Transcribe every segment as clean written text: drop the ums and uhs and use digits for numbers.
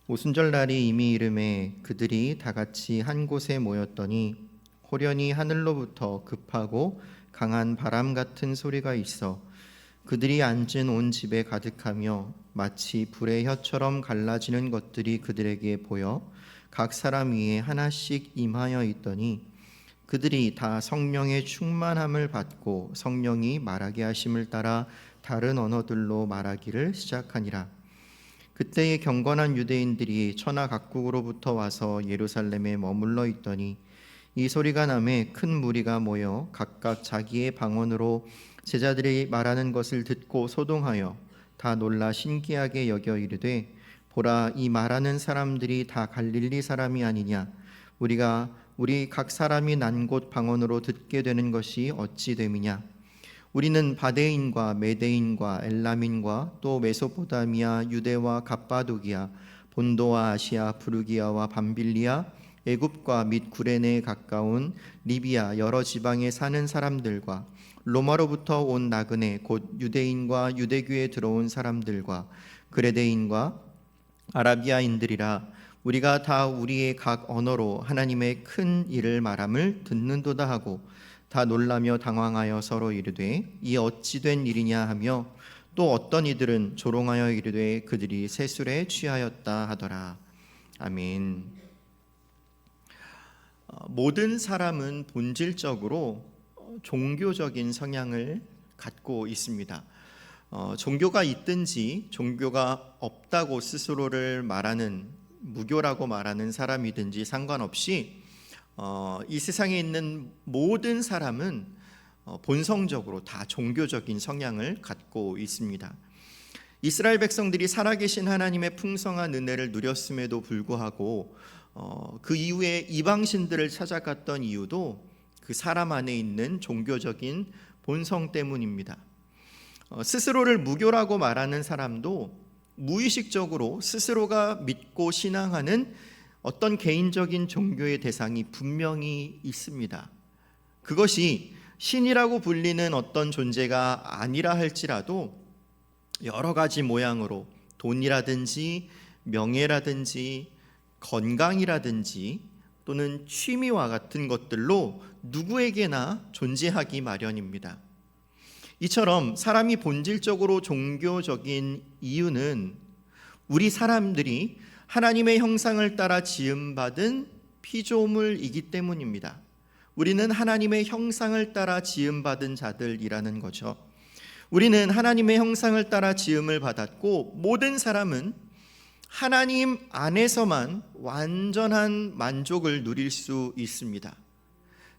오순절 날이 이미 이름에 그들이 다 같이 한 곳에 모였더니 호련히 하늘로부터 급하고 강한 바람 같은 소리가 있어 그들이 앉은 온 집에 가득하며 마치 불의 혀처럼 갈라지는 것들이 그들에게 보여 각 사람 위에 하나씩 임하여 있더니 그들이 다 성령의 충만함을 받고 성령이 말하게 하심을 따라 다른 언어들로 말하기를 시작하니라. 그때의 경건한 유대인들이 천하 각국으로부터 와서 예루살렘에 머물러 있더니 이 소리가 나매 큰 무리가 모여 각각 자기의 방언으로 제자들이 말하는 것을 듣고 소동하여 다 놀라 신기하게 여겨 이르되 보라, 이 말하는 사람들이 다 갈릴리 사람이 아니냐? 우리 각 사람이 난 곳 방언으로 듣게 되는 것이 어찌 됨이냐? 우리는 바데인과 메데인과 엘람인과 또 메소포타미아, 유대와 갑바도기아, 본도와 아시아, 부르기아와 밤빌리아, 애굽과 및 구레네에 가까운 리비아 여러 지방에 사는 사람들과 로마로부터 온 나그네 곧 유대인과 유대교에 들어온 사람들과 그레데인과 아라비아인들이라. 우리가 다 우리의 각 언어로 하나님의 큰 일을 말함을 듣는도다 하고 다 놀라며 당황하여 서로 이르되 이 어찌 된 일이냐 하며 또 어떤 이들은 조롱하여 이르되 그들이 세술에 취하였다 하더라. 아멘. 모든 사람은 본질적으로 종교적인 성향을 갖고 있습니다. 종교가 있든지 종교가 없다고 스스로를 말하는 무교라고 말하는 사람이든지 상관없이 이 세상에 있는 모든 사람은 본성적으로 다 종교적인 성향을 갖고 있습니다. 이스라엘 백성들이 살아계신 하나님의 풍성한 은혜를 누렸음에도 불구하고 그 이후에 이방신들을 찾아갔던 이유도 그 사람 안에 있는 종교적인 본성 때문입니다. 스스로를 무교라고 말하는 사람도 무의식적으로 스스로가 믿고 신앙하는 어떤 개인적인 종교의 대상이 분명히 있습니다. 그것이 신이라고 불리는 어떤 존재가 아니라 할지라도 여러 가지 모양으로 돈이라든지 명예라든지 건강이라든지 또는 취미와 같은 것들로 누구에게나 존재하기 마련입니다. 이처럼 사람이 본질적으로 종교적인 이유는 우리 사람들이 하나님의 형상을 따라 지음받은 피조물이기 때문입니다. 우리는 하나님의 형상을 따라 지음받은 자들이라는 거죠. 우리는 하나님의 형상을 따라 지음을 받았고 모든 사람은 하나님 안에서만 완전한 만족을 누릴 수 있습니다.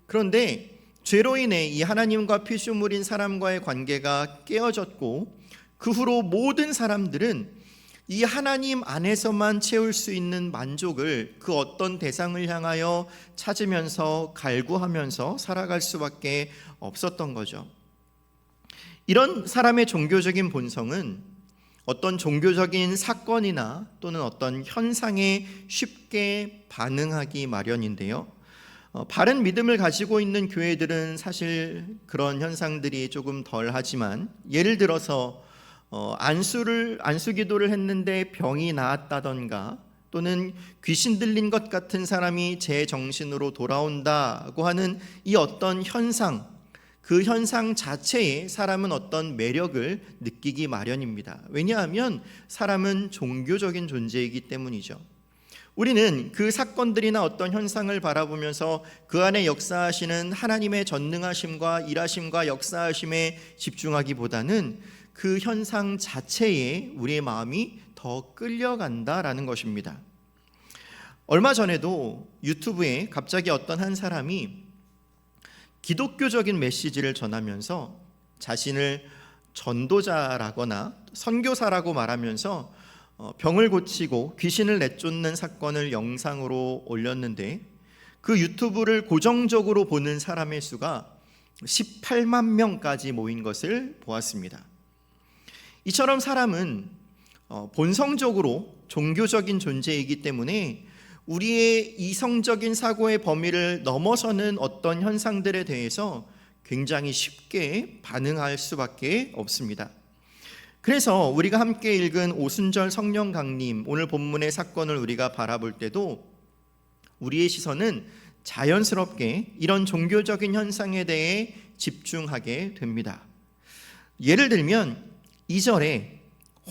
그런데 죄로 인해 이 하나님과 피조물인 사람과의 관계가 깨어졌고 그 후로 모든 사람들은 이 하나님 안에서만 채울 수 있는 만족을 그 어떤 대상을 향하여 찾으면서 갈구하면서 살아갈 수밖에 없었던 거죠. 이런 사람의 종교적인 본성은 어떤 종교적인 사건이나 또는 어떤 현상에 쉽게 반응하기 마련인데요. 바른 믿음을 가지고 있는 교회들은 사실 그런 현상들이 조금 덜하지만 예를 들어서 안수 기도를 했는데 병이 나았다던가 또는 귀신 들린 것 같은 사람이 제 정신으로 돌아온다고 하는 이 어떤 현상, 그 현상 자체에 사람은 어떤 매력을 느끼기 마련입니다. 왜냐하면 사람은 종교적인 존재이기 때문이죠. 우리는 그 사건들이나 어떤 현상을 바라보면서 그 안에 역사하시는 하나님의 전능하심과 일하심과 역사하심에 집중하기보다는 그 현상 자체에 우리의 마음이 더 끌려간다라는 것입니다. 얼마 전에도 유튜브에 갑자기 어떤 한 사람이 기독교적인 메시지를 전하면서 자신을 전도자라거나 선교사라고 말하면서 병을 고치고 귀신을 내쫓는 사건을 영상으로 올렸는데 그 유튜브를 고정적으로 보는 사람의 수가 18만 명까지 모인 것을 보았습니다. 이처럼 사람은 본성적으로 종교적인 존재이기 때문에 우리의 이성적인 사고의 범위를 넘어서는 어떤 현상들에 대해서 굉장히 쉽게 반응할 수밖에 없습니다. 그래서 우리가 함께 읽은 오순절 성령 강림, 오늘 본문의 사건을 우리가 바라볼 때도 우리의 시선은 자연스럽게 이런 종교적인 현상에 대해 집중하게 됩니다. 예를 들면 2절에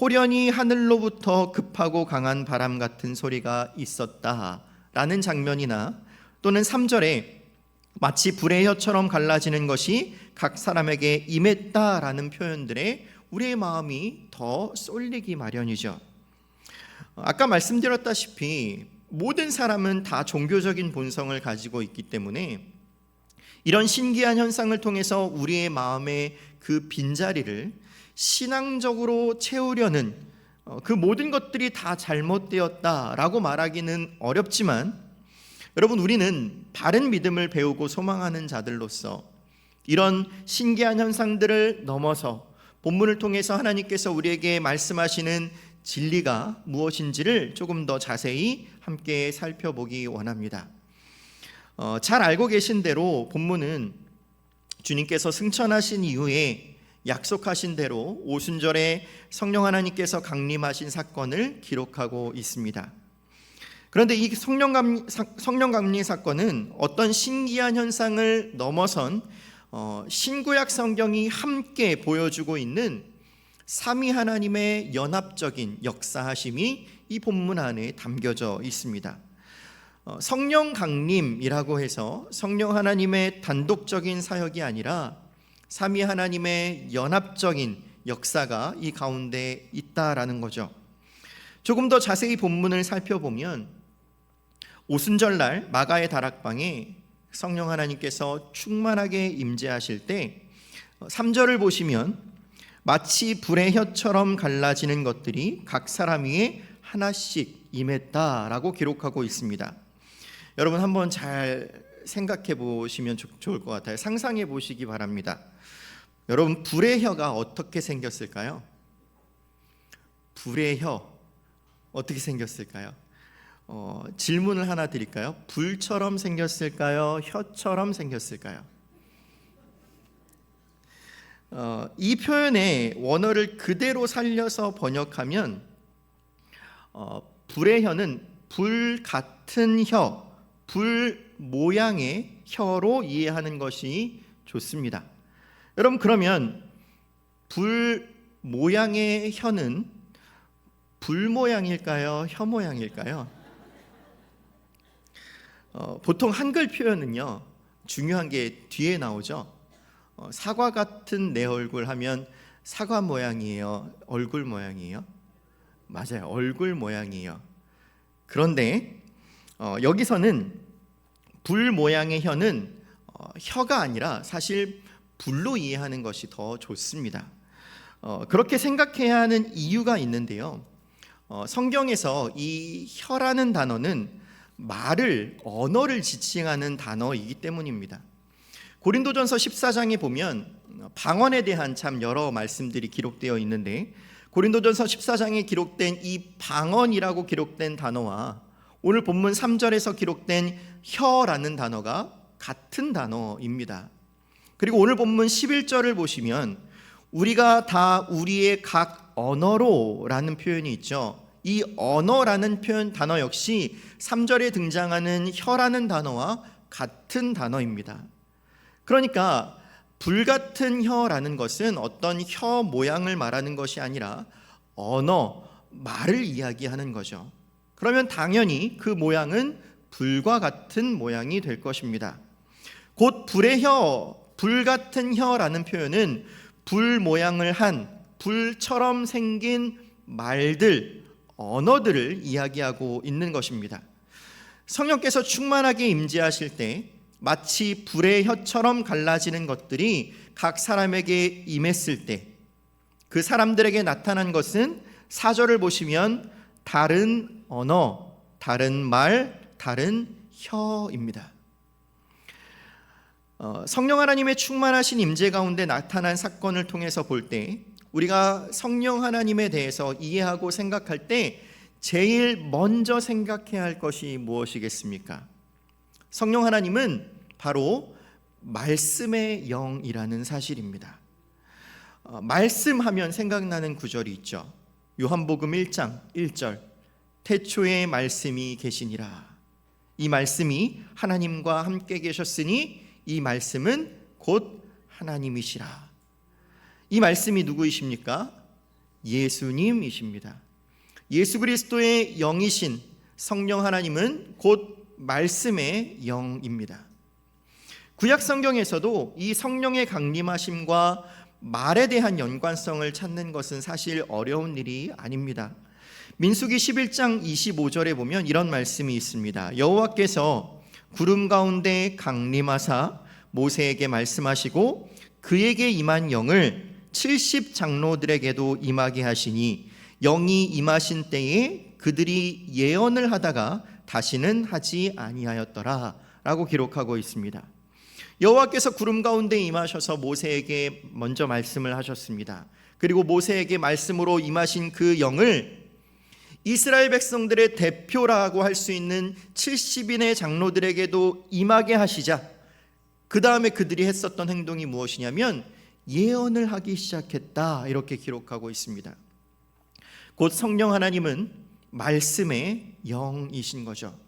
호련히 하늘로부터 급하고 강한 바람 같은 소리가 있었다라는 장면이나, 또는 3절에 마치 불의 혀처럼 갈라지는 것이 각 사람에게 임했다라는 표현들에 우리의 마음이 더 쏠리기 마련이죠. 아까 말씀드렸다시피 모든 사람은 다 종교적인 본성을 가지고 있기 때문에 이런 신기한 현상을 통해서 우리의 마음의 그 빈자리를 신앙적으로 채우려는 그 모든 것들이 다 잘못되었다라고 말하기는 어렵지만, 여러분, 우리는 바른 믿음을 배우고 소망하는 자들로서 이런 신기한 현상들을 넘어서 본문을 통해서 하나님께서 우리에게 말씀하시는 진리가 무엇인지를 조금 더 자세히 함께 살펴보기 원합니다. 잘 알고 계신 대로 본문은 주님께서 승천하신 이후에 약속하신 대로 오순절에 성령 하나님께서 강림하신 사건을 기록하고 있습니다. 그런데 이 성령 강림 사건은 어떤 신기한 현상을 넘어선 신구약 성경이 함께 보여주고 있는 삼위 하나님의 연합적인 역사하심이 이 본문 안에 담겨져 있습니다. 성령 강림이라고 해서 성령 하나님의 단독적인 사역이 아니라 삼위 하나님의 연합적인 역사가 이 가운데 있다라는 거죠. 조금 더 자세히 본문을 살펴보면 오순절날 마가의 다락방에 성령 하나님께서 충만하게 임재하실 때 3절을 보시면 마치 불의 혀처럼 갈라지는 것들이 각 사람 위에 하나씩 임했다라고 기록하고 있습니다. 여러분, 한번 잘 생각해 보시면 좋을 것 같아요. 상상해 보시기 바랍니다. 여러분, 불의 혀가 어떻게 생겼을까요? 불의 혀 어떻게 생겼을까요? 질문을 하나 드릴까요? 불처럼 생겼을까요? 혀처럼 생겼을까요? 이 표현의 원어를 그대로 살려서 번역하면 불의 혀는 불 같은 혀, 불 모양의 혀로 이해하는 것이 좋습니다. 여러분, 그러면 불 모양의 혀는 불 모양일까요? 혀 모양일까요? 보통 한글 표현은요, 중요한 게 뒤에 나오죠. 사과 같은 내 얼굴 하면 사과 모양이에요? 얼굴 모양이에요? 맞아요, 얼굴 모양이에요. 그런데 여기서는 불 모양의 혀는 혀가 아니라 사실 불로 이해하는 것이 더 좋습니다. 그렇게 생각해야 하는 이유가 있는데요, 성경에서 이 혀라는 단어는 말을, 언어를 지칭하는 단어이기 때문입니다. 고린도전서 14장에 보면 방언에 대한 참 여러 말씀들이 기록되어 있는데, 고린도전서 14장에 기록된 이 방언이라고 기록된 단어와 오늘 본문 3절에서 기록된 혀라는 단어가 같은 단어입니다. 그리고 오늘 본문 11절을 보시면 우리가 다 우리의 각 언어로 라는 표현이 있죠. 이 언어라는 표현 단어 역시 3절에 등장하는 혀라는 단어와 같은 단어입니다. 그러니까 불같은 혀라는 것은 어떤 혀 모양을 말하는 것이 아니라 언어, 말을 이야기하는 거죠. 그러면 당연히 그 모양은 불과 같은 모양이 될 것입니다. 곧 불의 혀, 불같은 혀라는 표현은 불 모양을 한 불처럼 생긴 말들, 언어들을 이야기하고 있는 것입니다. 성령께서 충만하게 임재하실 때 마치 불의 혀처럼 갈라지는 것들이 각 사람에게 임했을 때 그 사람들에게 나타난 것은 4절을 보시면 다른 언어, 다른 말, 다른 혀입니다. 성령 하나님의 충만하신 임재 가운데 나타난 사건을 통해서 볼 때 우리가 성령 하나님에 대해서 이해하고 생각할 때 제일 먼저 생각해야 할 것이 무엇이겠습니까? 성령 하나님은 바로 말씀의 영이라는 사실입니다. 말씀하면 생각나는 구절이 있죠. 요한복음 1장 1절, 태초에 말씀이 계시니라. 이 말씀이 하나님과 함께 계셨으니 이 말씀은 곧 하나님이시라. 이 말씀이 누구이십니까? 예수님이십니다. 예수 그리스도의 영이신 성령 하나님은 곧 말씀의 영입니다. 구약 성경에서도 이 성령의 강림하심과 말에 대한 연관성을 찾는 것은 사실 어려운 일이 아닙니다. 민수기 11장 25절에 보면 이런 말씀이 있습니다. 여호와께서 구름 가운데 강림하사 모세에게 말씀하시고 그에게 임한 영을 70장로들에게도 임하게 하시니 영이 임하신 때에 그들이 예언을 하다가 다시는 하지 아니하였더라 라고 기록하고 있습니다. 여호와께서 구름 가운데 임하셔서 모세에게 먼저 말씀을 하셨습니다. 그리고 모세에게 말씀으로 임하신 그 영을 이스라엘 백성들의 대표라고 할 수 있는 70인의 장로들에게도 임하게 하시자 그 다음에 그들이 했었던 행동이 무엇이냐면 예언을 하기 시작했다 이렇게 기록하고 있습니다. 곧 성령 하나님은 말씀의 영이신 거죠.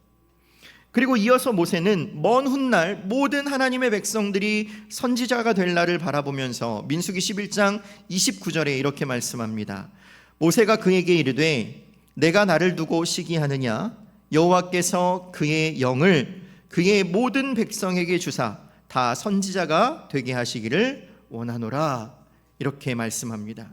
그리고 이어서 모세는 먼 훗날 모든 하나님의 백성들이 선지자가 될 날을 바라보면서 민수기 11장 29절에 이렇게 말씀합니다. 모세가 그에게 이르되 내가 나를 두고 시기하느냐 여호와께서 그의 영을 그의 모든 백성에게 주사 다 선지자가 되게 하시기를 원하노라 이렇게 말씀합니다.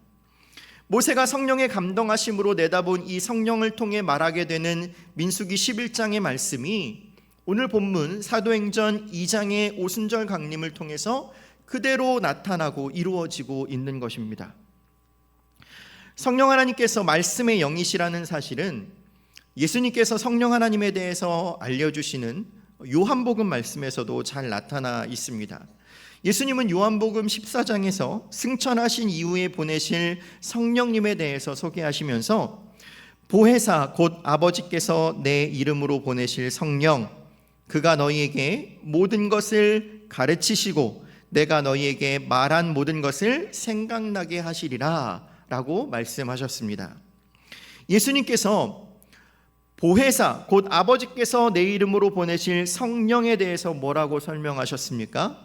모세가 성령의 감동하심으로 내다본 이 성령을 통해 말하게 되는 민수기 11장의 말씀이 오늘 본문 사도행전 2장의 오순절 강림을 통해서 그대로 나타나고 이루어지고 있는 것입니다. 성령 하나님께서 말씀의 영이시라는 사실은 예수님께서 성령 하나님에 대해서 알려주시는 요한복음 말씀에서도 잘 나타나 있습니다. 예수님은 요한복음 14장에서 승천하신 이후에 보내실 성령님에 대해서 소개하시면서 보혜사 곧 아버지께서 내 이름으로 보내실 성령 그가 너희에게 모든 것을 가르치시고 내가 너희에게 말한 모든 것을 생각나게 하시리라 라고 말씀하셨습니다. 예수님께서 보혜사 곧 아버지께서 내 이름으로 보내실 성령에 대해서 뭐라고 설명하셨습니까?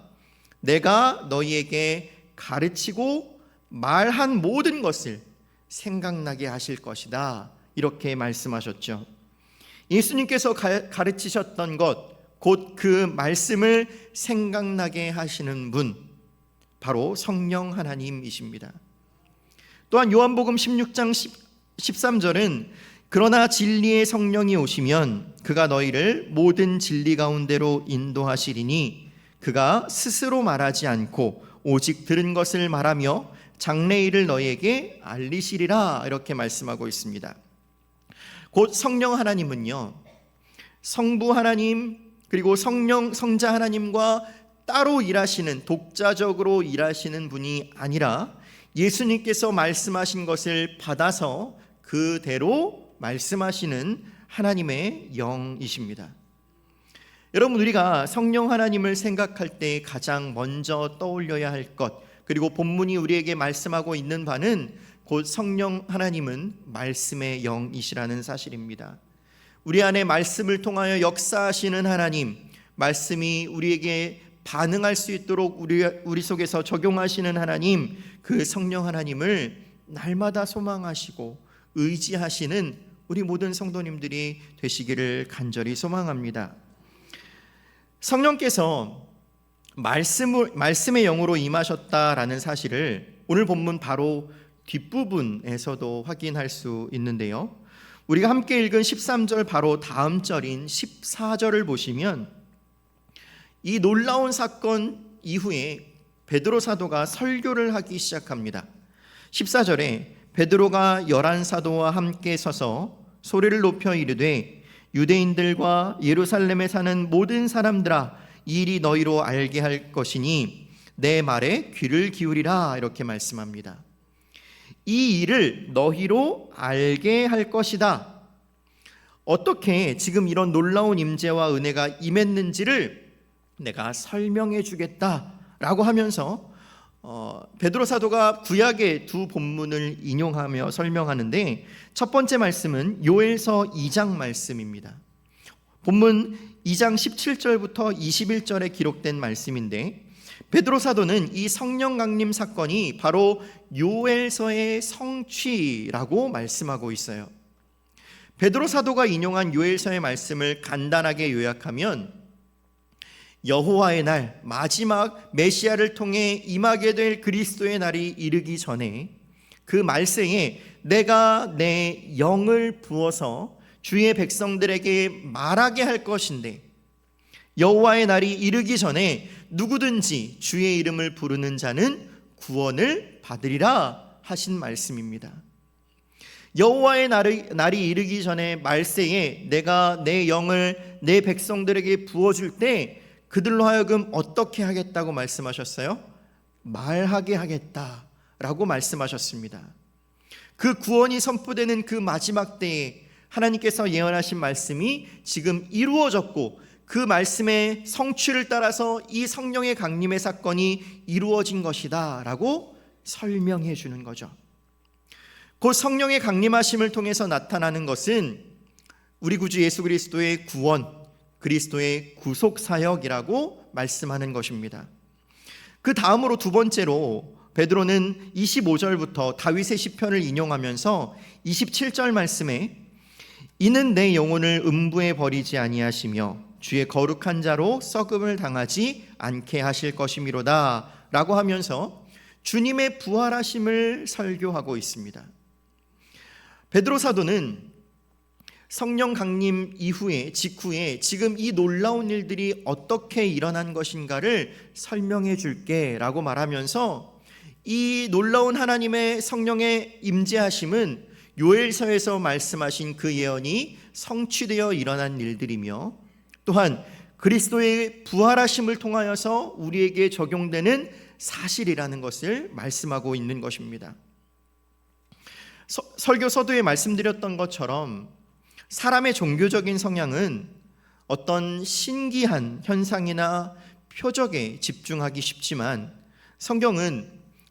내가 너희에게 가르치고 말한 모든 것을 생각나게 하실 것이다 이렇게 말씀하셨죠. 예수님께서 가르치셨던 것 곧 그 말씀을 생각나게 하시는 분 바로 성령 하나님이십니다. 또한 요한복음 16장 13절은 그러나 진리의 성령이 오시면 그가 너희를 모든 진리 가운데로 인도하시리니 그가 스스로 말하지 않고 오직 들은 것을 말하며 장래일을 너희에게 알리시리라 이렇게 말씀하고 있습니다. 곧 성령 하나님은요 성부 하나님 그리고 성자 하나님과 따로 일하시는 독자적으로 일하시는 분이 아니라 예수님께서 말씀하신 것을 받아서 그대로 말씀하시는 하나님의 영이십니다. 여러분 우리가 성령 하나님을 생각할 때 가장 먼저 떠올려야 할 것 그리고 본문이 우리에게 말씀하고 있는 바는 곧 성령 하나님은 말씀의 영이시라는 사실입니다. 우리 안에 말씀을 통하여 역사하시는 하나님, 말씀이 우리에게 반응할 수 있도록 우리 속에서 적용하시는 하나님, 그 성령 하나님을 날마다 소망하시고 의지하시는 우리 모든 성도님들이 되시기를 간절히 소망합니다. 성령께서 말씀의 영으로 임하셨다라는 사실을 오늘 본문 바로 뒷부분에서도 확인할 수 있는데요. 우리가 함께 읽은 13절 바로 다음 절인 14절을 보시면 이 놀라운 사건 이후에 베드로 사도가 설교를 하기 시작합니다. 14절에 베드로가 11사도와 함께 서서 소리를 높여 이르되 유대인들과 예루살렘에 사는 모든 사람들아 이 일이 너희로 알게 할 것이니 내 말에 귀를 기울이라 이렇게 말씀합니다. 이 일을 너희로 알게 할 것이다. 어떻게 지금 이런 놀라운 임재와 은혜가 임했는지를 내가 설명해 주겠다라고 하면서 베드로 사도가 구약의 두 본문을 인용하며 설명하는데, 첫 번째 말씀은 요엘서 2장 말씀입니다. 본문 2장 17절부터 21절에 기록된 말씀인데, 베드로 사도는 이 성령 강림 사건이 바로 요엘서의 성취라고 말씀하고 있어요. 베드로 사도가 인용한 요엘서의 말씀을 간단하게 요약하면, 여호와의 날, 마지막 메시아를 통해 임하게 될 그리스도의 날이 이르기 전에 그 말세에 내가 내 영을 부어서 주의 백성들에게 말하게 할 것인데, 여호와의 날이 이르기 전에 누구든지 주의 이름을 부르는 자는 구원을 받으리라 하신 말씀입니다. 여호와의 날이 이르기 전에 말세에 내가 내 영을 내 백성들에게 부어줄 때 그들로 하여금 어떻게 하겠다고 말씀하셨어요? 말하게 하겠다라고 말씀하셨습니다. 그 구원이 선포되는 그 마지막 때에 하나님께서 예언하신 말씀이 지금 이루어졌고, 그 말씀의 성취를 따라서 이 성령의 강림의 사건이 이루어진 것이다 라고 설명해 주는 거죠. 곧 성령의 강림하심을 통해서 나타나는 것은 우리 구주 예수 그리스도의 구원, 그리스도의 구속사역이라고 말씀하는 것입니다. 그 다음으로 두 번째로 베드로는 25절부터 다윗의 시편을 인용하면서 27절 말씀에 이는 내 영혼을 음부에 버리지 아니하시며 주의 거룩한 자로 썩음을 당하지 않게 하실 것이미로다 라고 하면서 주님의 부활하심을 설교하고 있습니다. 베드로 사도는 성령 강림 이후에, 직후에 지금 이 놀라운 일들이 어떻게 일어난 것인가를 설명해 줄게 라고 말하면서, 이 놀라운 하나님의 성령의 임재하심은 요엘서에서 말씀하신 그 예언이 성취되어 일어난 일들이며, 또한 그리스도의 부활하심을 통하여서 우리에게 적용되는 사실이라는 것을 말씀하고 있는 것입니다. 설교 서두에 말씀드렸던 것처럼 사람의 종교적인 성향은 어떤 신기한 현상이나 표적에 집중하기 쉽지만, 성경은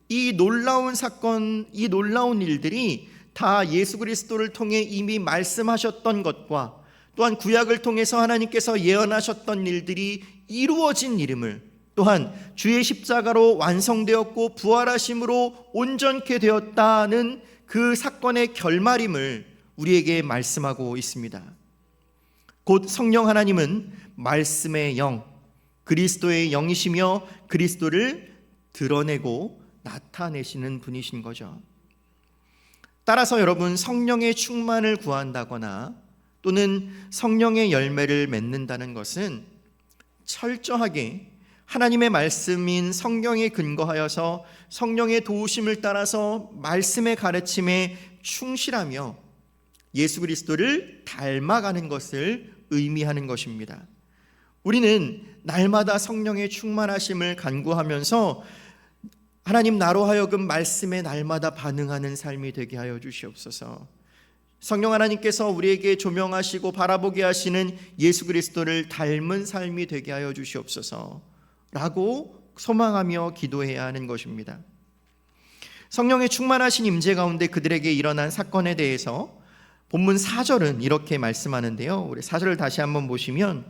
이 놀라운 사건, 이 놀라운 일들이 다 예수 그리스도를 통해 이미 말씀하셨던 것과, 또한 구약을 통해서 하나님께서 예언하셨던 일들이 이루어진 이름을, 또한 주의 십자가로 완성되었고 부활하심으로 온전케 되었다는 그 사건의 결말임을 우리에게 말씀하고 있습니다. 곧 성령 하나님은 말씀의 영, 그리스도의 영이시며 그리스도를 드러내고 나타내시는 분이신 거죠. 따라서 여러분, 성령의 충만을 구한다거나 또는 성령의 열매를 맺는다는 것은 철저하게 하나님의 말씀인 성경에 근거하여서 성령의 도우심을 따라서 말씀의 가르침에 충실하며 예수 그리스도를 닮아가는 것을 의미하는 것입니다. 우리는 날마다 성령의 충만하심을 간구하면서 하나님, 나로 하여금 말씀에 날마다 반응하는 삶이 되게 하여 주시옵소서. 성령 하나님께서 우리에게 조명하시고 바라보게 하시는 예수 그리스도를 닮은 삶이 되게 하여 주시옵소서 라고 소망하며 기도해야 하는 것입니다. 성령의 충만하신 임재 가운데 그들에게 일어난 사건에 대해서 본문 4절은 이렇게 말씀하는데요, 우리 4절을 다시 한번 보시면,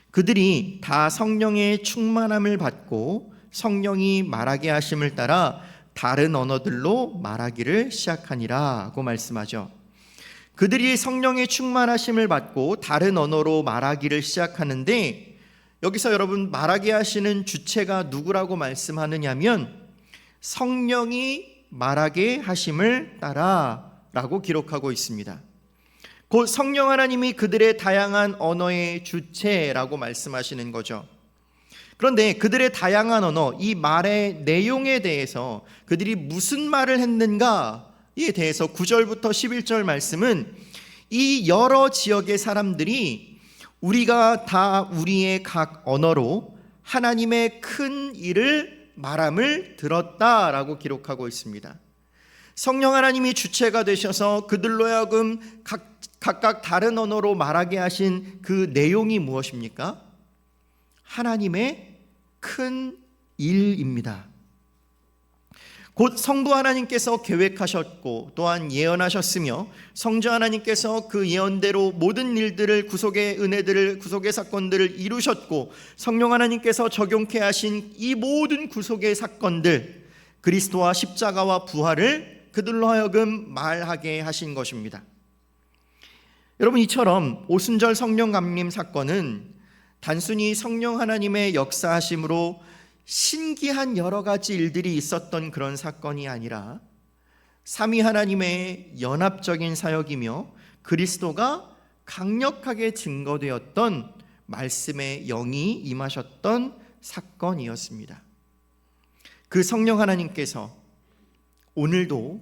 그들이 다 성령의 충만함을 받고 성령이 말하게 하심을 따라 다른 언어들로 말하기를 시작하니라 하고 말씀하죠. 그들이 성령의 충만하심을 받고 다른 언어로 말하기를 시작하는데, 여기서 여러분, 말하게 하시는 주체가 누구라고 말씀하느냐면 성령이 말하게 하심을 따라 라고 기록하고 있습니다. 곧 성령 하나님이 그들의 다양한 언어의 주체라고 말씀하시는 거죠. 그런데 그들의 다양한 언어, 이 말의 내용에 대해서 그들이 무슨 말을 했는가에 대해서 9절부터 11절 말씀은 이 여러 지역의 사람들이 우리가 다 우리의 각 언어로 하나님의 큰 일을 말함을 들었다라고 기록하고 있습니다. 성령 하나님이 주체가 되셔서 그들로 하여금 각각 다른 언어로 말하게 하신 그 내용이 무엇입니까? 하나님의 큰 일입니다. 곧 성부 하나님께서 계획하셨고 또한 예언하셨으며 성자 하나님께서 그 예언대로 모든 일들을, 구속의 은혜들을, 구속의 사건들을 이루셨고 성령 하나님께서 적용케 하신 이 모든 구속의 사건들, 그리스도와 십자가와 부활을 그들로 하여금 말하게 하신 것입니다. 여러분, 이처럼 오순절 성령 감림 사건은 단순히 성령 하나님의 역사하심으로 신기한 여러 가지 일들이 있었던 그런 사건이 아니라 삼위 하나님의 연합적인 사역이며 그리스도가 강력하게 증거되었던 말씀의 영이 임하셨던 사건이었습니다. 그 성령 하나님께서 오늘도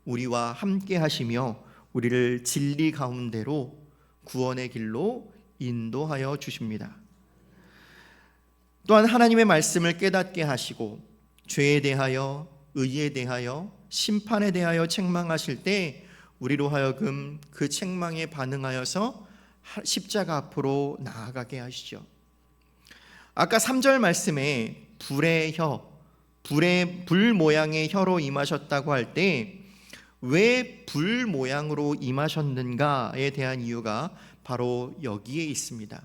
우리와 함께 하시며 우리를 진리 가운데로 구원의 길로 인도하여 주십니다. 또한 하나님의 말씀을 깨닫게 하시고 죄에 대하여, 의에 대하여, 심판에 대하여 책망하실 때 우리로 하여금 그 책망에 반응하여서 십자가 앞으로 나아가게 하시죠. 아까 3절 말씀에 불의 혀, 불 모양의 혀로 임하셨다고 할 때 왜 불 모양으로 임하셨는가에 대한 이유가 바로 여기에 있습니다.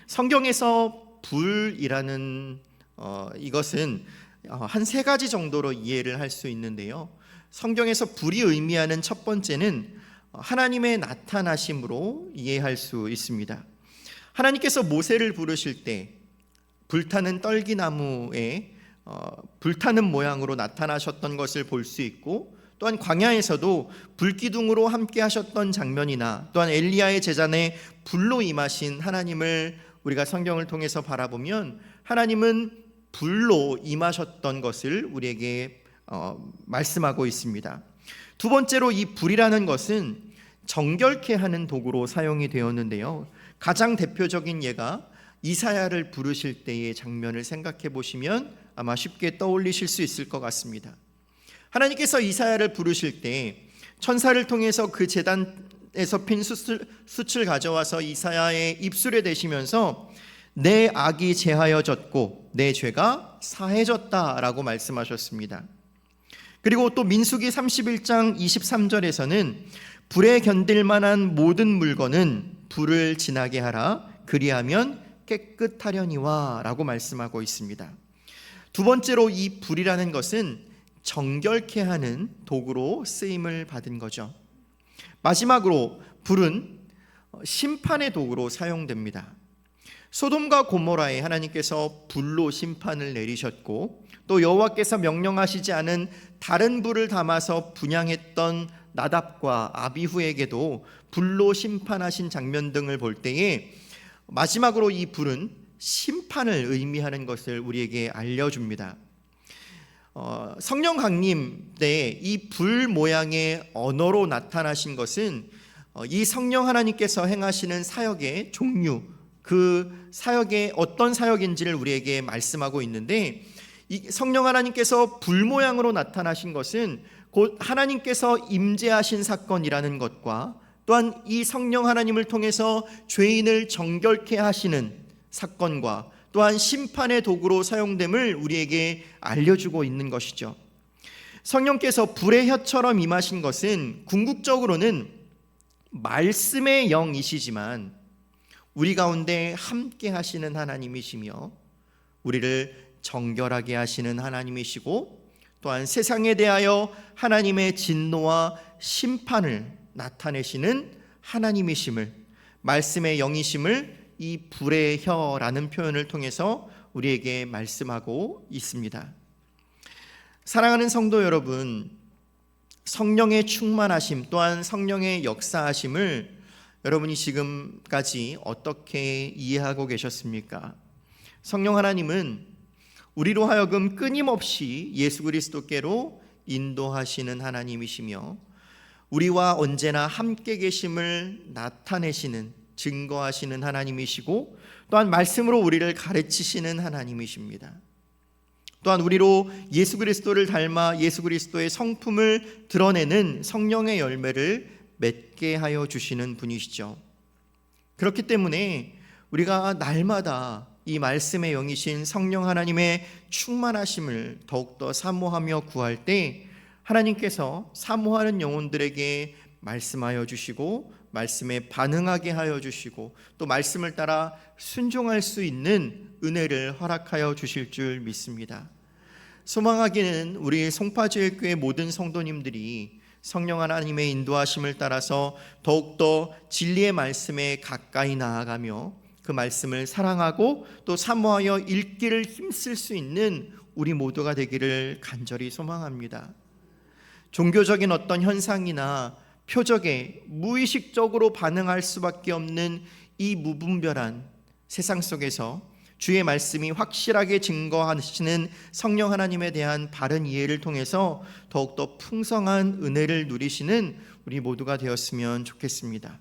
성경에서 불이라는 이것은 한 3가지 정도로 이해를 할 수 있는데요. 성경에서 불이 의미하는 첫 번째는 하나님의 나타나심으로 이해할 수 있습니다. 하나님께서 모세를 부르실 때 불타는 떨기나무에 불타는 모양으로 나타나셨던 것을 볼 수 있고, 또한 광야에서도 불기둥으로 함께 하셨던 장면이나 또한 엘리야의 제단에 불로 임하신 하나님을 우리가 성경을 통해서 바라보면 하나님은 불로 임하셨던 것을 우리에게 말씀하고 있습니다. 두 번째로 이 불이라는 것은 정결케 하는 도구로 사용이 되었는데요. 가장 대표적인 예가 이사야를 부르실 때의 장면을 생각해 보시면 아마 쉽게 떠올리실 수 있을 것 같습니다. 하나님께서 이사야를 부르실 때 천사를 통해서 그 제단에서 핀 숯을 가져와서 이사야의 입술에 대시면서 내 악이 제하여졌고 내 죄가 사해졌다라고 말씀하셨습니다. 그리고 또 민수기 31장 23절에서는 불에 견딜 만한 모든 물건은 불을 지나게 하라, 그리하면 깨끗하려니와 라고 말씀하고 있습니다. 두 번째로 이 불이라는 것은 정결케 하는 도구로 쓰임을 받은 거죠. 마지막으로 불은 심판의 도구로 사용됩니다. 소돔과 고모라에 하나님께서 불로 심판을 내리셨고, 또 여호와께서 명령하시지 않은 다른 불을 담아서 분향했던 나답과 아비후에게도 불로 심판하신 장면 등을 볼 때에 마지막으로 이 불은 심판을 의미하는 것을 우리에게 알려줍니다. 성령 강림 때 이 불 모양의 언어로 나타나신 것은 이 성령 하나님께서 행하시는 사역의 종류, 그 사역의 어떤 사역인지를 우리에게 말씀하고 있는데, 이 성령 하나님께서 불 모양으로 나타나신 것은 곧 하나님께서 임재하신 사건이라는 것과, 또한 이 성령 하나님을 통해서 죄인을 정결케 하시는 사건과, 또한 심판의 도구로 사용됨을 우리에게 알려주고 있는 것이죠. 성령께서 불의 혀처럼 임하신 것은 궁극적으로는 말씀의 영이시지만 우리 가운데 함께 하시는 하나님이시며 우리를 정결하게 하시는 하나님이시고, 또한 세상에 대하여 하나님의 진노와 심판을 나타내시는 하나님이심을, 말씀의 영이심을 이 불의 혀라는 표현을 통해서 우리에게 말씀하고 있습니다. 사랑하는 성도 여러분, 성령의 충만하심 또한 성령의 역사하심을 여러분이 지금까지 어떻게 이해하고 계셨습니까? 성령 하나님은 우리로 하여금 끊임없이 예수 그리스도께로 인도하시는 하나님이시며 우리와 언제나 함께 계심을 나타내시는, 증거하시는 하나님이시고, 또한 말씀으로 우리를 가르치시는 하나님이십니다. 또한 우리로 예수 그리스도를 닮아 예수 그리스도의 성품을 드러내는 성령의 열매를 맺게 하여 주시는 분이시죠. 그렇기 때문에 우리가 날마다 이 말씀의 영이신 성령 하나님의 충만하심을 더욱더 사모하며 구할 때 하나님께서 사모하는 영혼들에게 말씀하여 주시고 말씀에 반응하게 하여 주시고 또 말씀을 따라 순종할 수 있는 은혜를 허락하여 주실 줄 믿습니다. 소망하기는 우리 송파제일교회 모든 성도님들이 성령 하나님의 인도하심을 따라서 더욱더 진리의 말씀에 가까이 나아가며 그 말씀을 사랑하고 또 사모하여 읽기를 힘쓸 수 있는 우리 모두가 되기를 간절히 소망합니다. 종교적인 어떤 현상이나 표적에 무의식적으로 반응할 수밖에 없는 이 무분별한 세상 속에서 주의 말씀이 확실하게 증거하시는 성령 하나님에 대한 바른 이해를 통해서 더욱더 풍성한 은혜를 누리시는 우리 모두가 되었으면 좋겠습니다.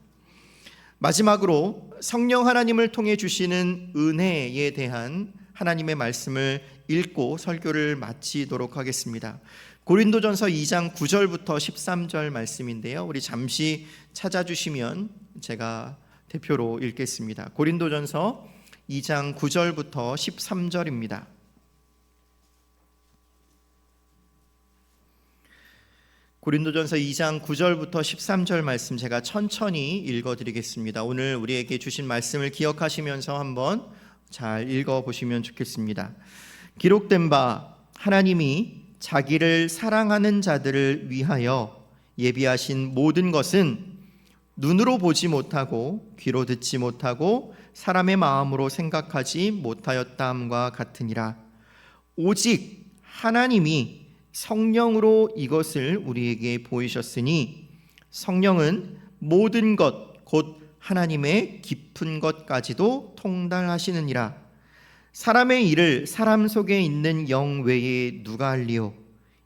마지막으로 성령 하나님을 통해 주시는 은혜에 대한 하나님의 말씀을 읽고 설교를 마치도록 하겠습니다. 고린도전서 2장 9절부터 13절 말씀인데요. 우리 잠시 찾아주시면 제가 대표로 읽겠습니다. 고린도전서 2장 9절부터 13절입니다. 고린도전서 2장 9절부터 13절 말씀 제가 천천히 읽어드리겠습니다. 오늘 우리에게 주신 말씀을 기억하시면서 한번 잘 읽어보시면 좋겠습니다. 기록된 바 하나님이 자기를 사랑하는 자들을 위하여 예비하신 모든 것은 눈으로 보지 못하고 귀로 듣지 못하고 사람의 마음으로 생각하지 못하였다함과 같으니라. 오직 하나님이 성령으로 이것을 우리에게 보이셨으니 성령은 모든 것 곧 하나님의 깊은 것까지도 통달하시느니라. 사람의 일을 사람 속에 있는 영 외에 누가 알리요?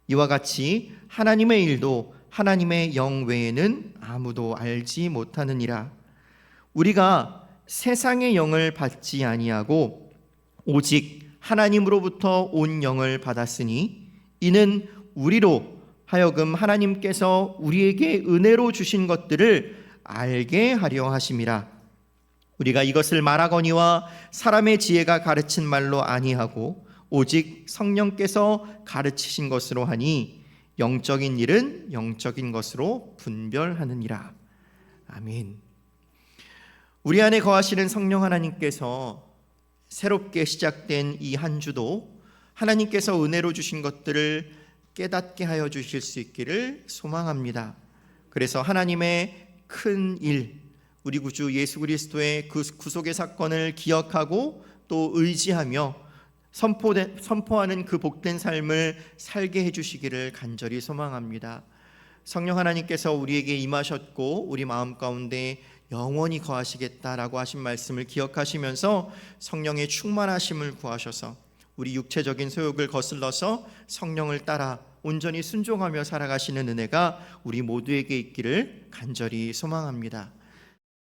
이와 같이 하나님의 일도 하나님의 영 외에는 아무도 알지 못하느니라. 우리가 세상의 영을 받지 아니하고 오직 하나님으로부터 온 영을 받았으니 이는 우리로 하여금 하나님께서 우리에게 은혜로 주신 것들을 알게 하려 하심이라. 우리가 이것을 말하거니와 사람의 지혜가 가르친 말로 아니하고 오직 성령께서 가르치신 것으로 하니 영적인 일은 영적인 것으로 분별하느니라. 아멘. 우리 안에 거하시는 성령 하나님께서 새롭게 시작된 이 한 주도 하나님께서 은혜로 주신 것들을 깨닫게 하여 주실 수 있기를 소망합니다. 그래서 하나님의 큰 일, 우리 구주 예수 그리스도의 그 구속의 사건을 기억하고 또 의지하며 선포하는 그 복된 삶을 살게 해주시기를 간절히 소망합니다. 성령 하나님께서 우리에게 임하셨고 우리 마음 가운데 영원히 거하시겠다라고 하신 말씀을 기억하시면서 성령의 충만하심을 구하셔서 우리 육체적인 소욕을 거슬러서 성령을 따라 온전히 순종하며 살아가시는 은혜가 우리 모두에게 있기를 간절히 소망합니다.